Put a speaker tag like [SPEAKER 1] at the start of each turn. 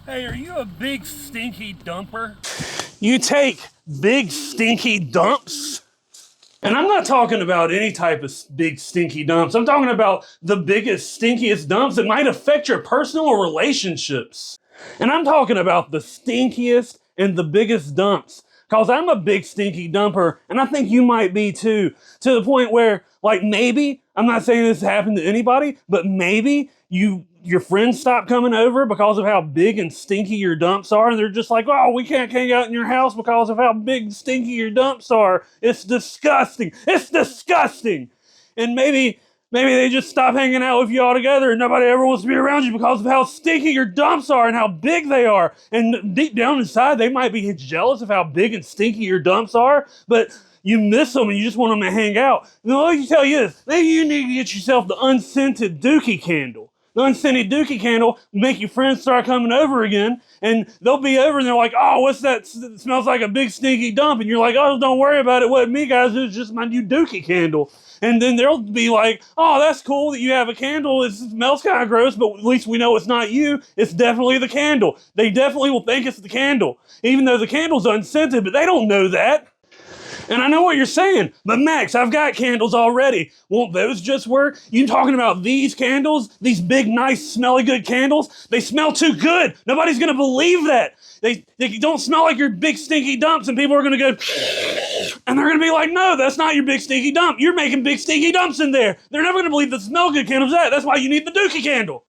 [SPEAKER 1] Hey, are you a big stinky dumper?
[SPEAKER 2] You take big stinky dumps? And I'm not talking about any type of big stinky dumps. I'm talking about the biggest, stinkiest dumps that might affect your personal relationships. And I'm talking about the stinkiest and the biggest dumps. Cause I'm a big stinky dumper, and I think you might be too. To the point where, like, maybe, I'm not saying this happened to anybody, but maybe your friends stop coming over because of how big and stinky your dumps are, and they're just like, oh, we can't hang out in your house because of how big and stinky your dumps are. It's disgusting. It's disgusting. And maybe they just stop hanging out with you altogether and nobody ever wants to be around you because of how stinky your dumps are and how big they are. And deep down inside, they might be jealous of how big and stinky your dumps are, but you miss them and you just want them to hang out. Now, let me tell you this. Maybe you need to get yourself the unscented dookie candle. The unscented dookie candle will make your friends start coming over again, and they'll be over and they're like, oh, what's that? It smells like a big stinky dump. And you're like, oh, don't worry about it. It wasn't me, guys. It was just my new dookie candle. And then they'll be like, oh, that's cool that you have a candle. It smells kind of gross, but at least we know it's not you. It's definitely the candle. They definitely will think it's the candle, even though the candle's unscented, but they don't know that. And I know what you're saying, but Max, I've got candles already. Won't those just work? You talking about these candles? These big, nice, smelly good candles? They smell too good. Nobody's gonna believe that. They don't smell like your big stinky dumps, and people are gonna go, and they're gonna be like, no, that's not your big stinky dump. You're making big stinky dumps in there. They're never gonna believe the smell good candle's that. That's why you need the dookie candle.